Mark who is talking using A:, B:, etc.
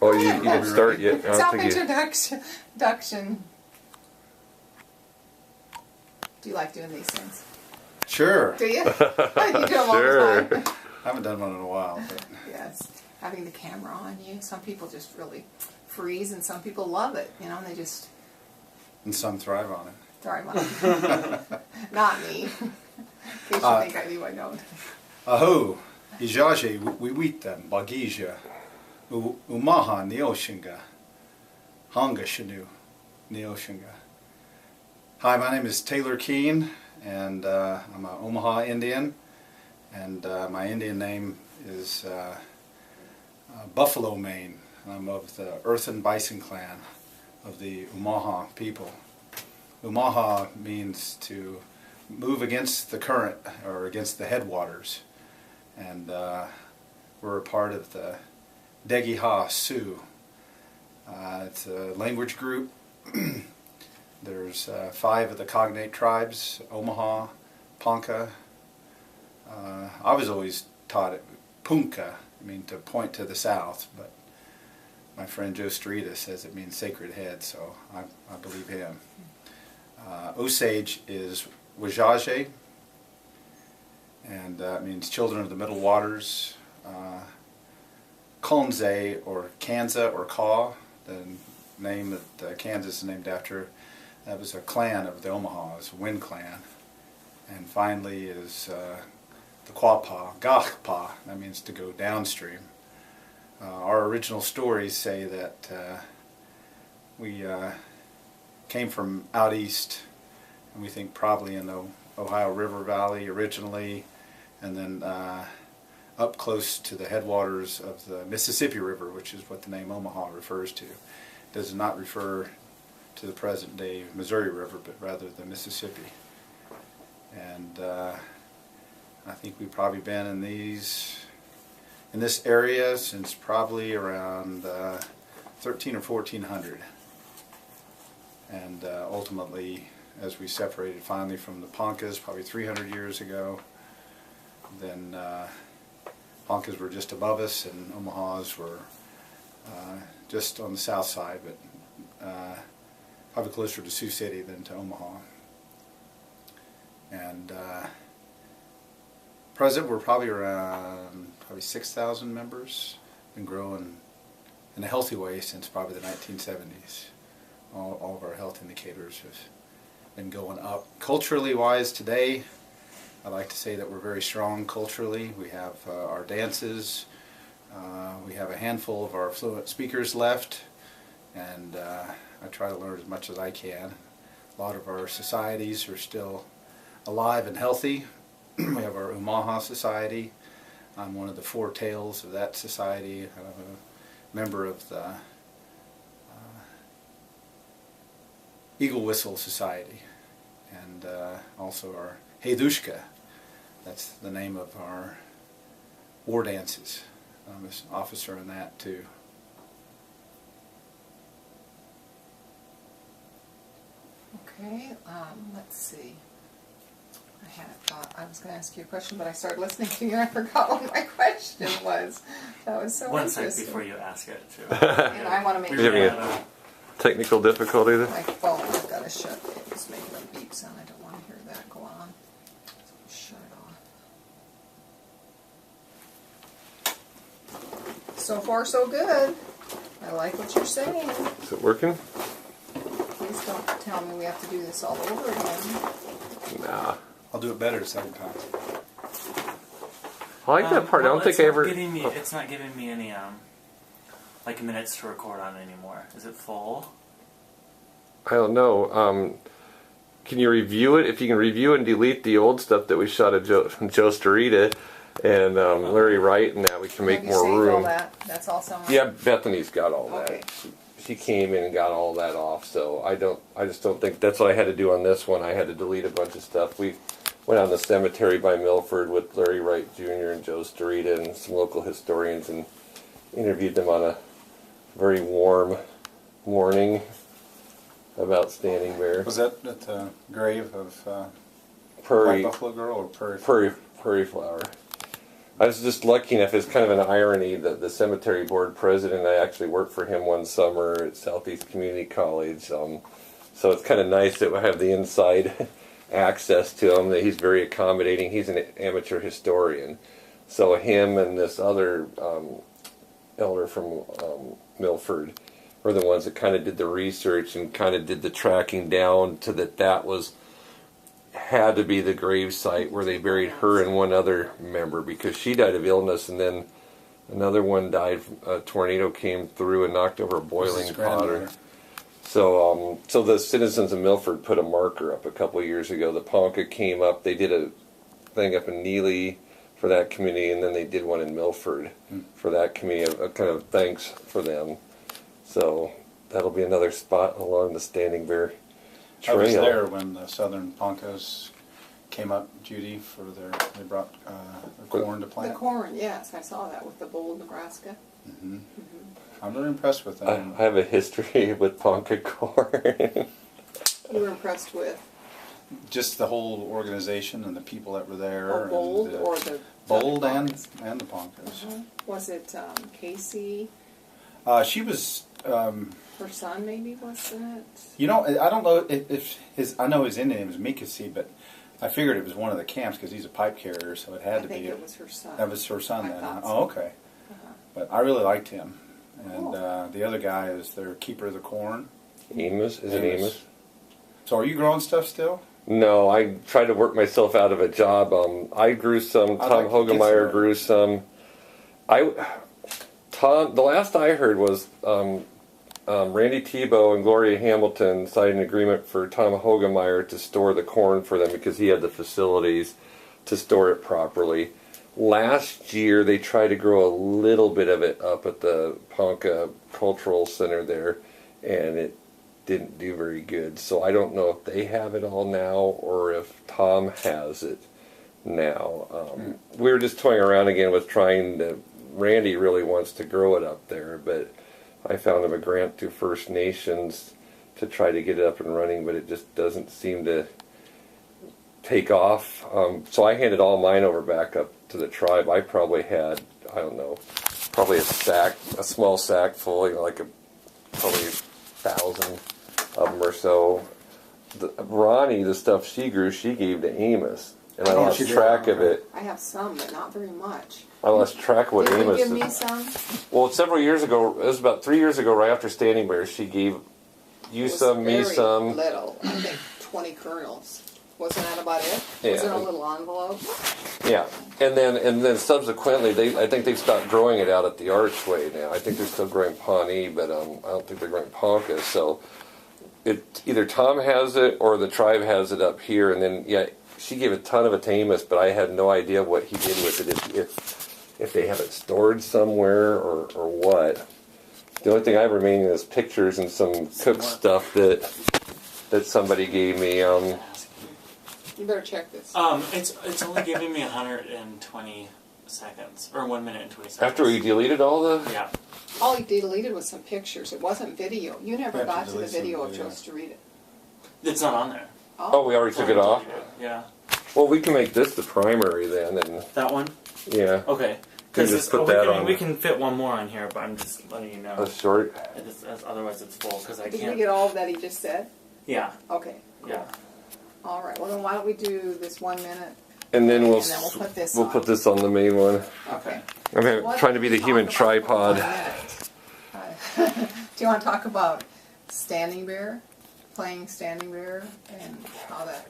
A: Oh, you didn't start yet.
B: Self-introduction. Do you like doing these things?
C: Sure.
B: Do you? You do them all the time.
C: I haven't done one in a while. But.
B: Yes. Having the camera on you. Some people just really freeze, and some people love it. You know, and they just...
C: And some thrive on it.
B: Thrive on it. Not me. In case you think I do, I don't.
C: Aho, ijaje wiwita bagija, Omaha neoshinga, hanga shinu neoshinga. Hi, my name is Taylor Keene, and I'm an Omaha Indian, and my Indian name is Buffalo Maine. I'm of the Earthen Bison clan of the Omaha people. Omaha means to move against the current or against the headwaters, and we're a part of the Degiha Sioux. It's a language group. There's 5 of the cognate tribes: Omaha, Ponca. I was always taught it Punka, I mean to point to the south, but my friend Joe Streeta says it means sacred head, so I believe him. Osage is Wajaje, and that means children of the middle waters. Konze, or Kanza, or Kaw, the name that Kansas is named after, that was a clan of the Omahas, Wind Clan. And finally is the Quapaw, Gachpa, that means to go downstream. Our original stories say that we came from out east, and we think probably in the Ohio River Valley originally, and then up close to the headwaters of the Mississippi River, which is what the name Omaha refers to. It does not refer to the present day Missouri River, but rather the Mississippi. And I think we've probably been in this area since probably around 13 or 1400. And ultimately, as we separated finally from the Poncas, probably 300 years ago, then Poncas were just above us, and Omahas were just on the south side, but probably closer to Sioux City than to Omaha. And present, we're probably around 6,000 members. Been growing in a healthy way since probably the 1970s. All of our health indicators have been going up. Culturally wise today, I like to say that we're very strong culturally. We have our dances. We have a handful of our fluent speakers left, and I try to learn as much as I can. A lot of our societies are still alive and healthy. We have our Omaha Society. I'm one of the 4 tails of that society. I'm a member of the Eagle Whistle Society, and also our Heidushka. That's the name of our war dances. I'm an officer in that too.
B: Okay, let's see. I had a thought. I was going to ask you a question, but I started listening to you and I forgot what my question was. That was so
D: One
B: interesting.
D: sec before you ask it, too.
B: And I want to make
A: You're
B: sure
A: having a technical difficulty there?
B: my phone has got to shut. It's making a beep sound. I don't want to hear that go on. So shut it off. So far, so good. I like what you're saying.
A: Is it working?
B: Please don't tell me we have to do this all over again.
A: Nah.
C: I'll do it better the second time.
A: I like that part. I don't think I ever...
D: It's not giving me any, like, minutes to record on anymore. Is it full?
A: I don't know. Can you review it? If you can review and delete the old stuff that we shot of Joe Starita and Larry Wright and that, we can make
B: Have you
A: more
B: saved
A: room.
B: all that? That's all someone.
A: Yeah, Bethany's got all that.
B: Okay.
A: She came in and got all that off, so I just don't think that's what I had to do on this one. I had to delete a bunch of stuff. We went on the cemetery by Milford with Larry Wright Jr. and Joe Starita and some local historians and interviewed them on a very warm morning about Standing Bear.
C: Was that at the grave of
A: Prairie
C: White Buffalo Girl or Prairie
A: Prairie Flower. I was just lucky enough. It's kind of an irony that the cemetery board president, I actually worked for him one summer at Southeast Community College. So it's kind of nice that we have the inside access to him. That he's very accommodating. He's an amateur historian. So him and this other elder from Milford were the ones that kind of did the research and kind of did the tracking down to that was had to be the grave site where they buried her and one other member, because she died of illness, and then another one died. A tornado came through and knocked over a boiling pot. So the citizens of Milford put a marker up a couple of years ago. The Ponca came up. They did a thing up in Neely for that community, and then they did one in Milford for that community. A kind of thanks for them. So that'll be another spot along the Standing Bear Trail.
C: I was there when the Southern Poncas came up, Judy, they brought the corn to plant.
B: The corn, yes, I saw that with the Bold, Nebraska.
C: I'm really impressed with that.
A: I have a history with Ponca corn.
B: You were impressed with
C: Just the whole organization and the people that were there.
B: Bold
C: and
B: or the
C: Bold and
B: Poncas?
C: the Poncas.
B: Was it Casey?
C: She was.
B: Her son, maybe, wasn't it?
C: You know, I don't know if I know his Indian name is Mikasi, but I figured it was one of the camps because he's a pipe carrier, so it had to be.
B: I think it was her son.
C: That was her son
B: I
C: then.
B: thought
C: Huh?
B: so.
C: Oh, okay. But I really liked him, and
B: Cool.
C: the other guy is their keeper of the corn.
A: Amos? Is it Amos?
C: So are you growing stuff still?
A: No, I tried to work myself out of a job. I grew some.
C: I'd
A: Tom
C: like to get
A: Hogemeyer
C: some.
A: grew some. The last I heard was Randy Tebow and Gloria Hamilton signed an agreement for Tom Hogemeyer to store the corn for them because he had the facilities to store it properly. Last year, they tried to grow a little bit of it up at the Ponca Cultural Center there, and it didn't do very good. So I don't know if they have it all now or if Tom has it now. We were just toying around again with trying to. Randy really wants to grow it up there, but I found him a grant through First Nations to try to get it up and running, but it just doesn't seem to take off. So I handed all mine over back up to the tribe. I probably had, I don't know, probably a small sack full, probably 1,000 of them or so. Ronnie, the stuff she grew, she gave to Amos, and I lost track of it.
B: I have some, but not very much.
A: I lost track of what
B: Did you
A: Amos
B: give
A: did.
B: me some?
A: Well, several years ago, it was about 3 years ago, right after Standing Bear, she gave you
B: It was
A: some, me
B: very
A: some.
B: little. I think 20 kernels. Wasn't that about it?
A: Yeah.
B: Was it a little envelope?
A: Yeah, and then subsequently, I think they've stopped growing it out at the Archway now. I think they're still growing Pawnee, but I don't think they're growing Ponca. So it either Tom has it or the tribe has it up here. And then she gave a ton of it to Amos, but I had no idea what he did with it. If they have it stored somewhere or what. The only thing I have remaining is pictures and some cooked stuff that somebody gave me.
B: You better check this.
D: It's only giving me 120 seconds, or 1 minute and 20 seconds.
A: After we deleted all the...
D: Yeah.
B: All he deleted was some pictures. It wasn't video. You never
C: You have to
B: got to the
C: delete some
B: video of
C: video.
B: Joe Storita.
D: It's not on there.
A: Oh, we already took it off?
D: Yeah.
A: Well, we can make this the primary then, and
D: That one?
A: yeah,
D: Okay.
A: You just put that on.
D: we can fit one more on here, but I'm just letting you know.
A: a short.
D: Otherwise it's full, because I
B: Did you
D: can't.
B: get all of that he just said?
D: Yeah.
B: Okay.
D: Yeah.
B: All right. Well, then why don't we do this 1 minute?
A: And then we'll
B: And then we'll put this
A: we'll
B: on.
A: put this on the main one.
B: Okay.
A: I'm trying to be the human
B: Talk about
A: tripod.
B: 1 minute. Do you want to talk about Standing Bear? Playing Standing Bear and how that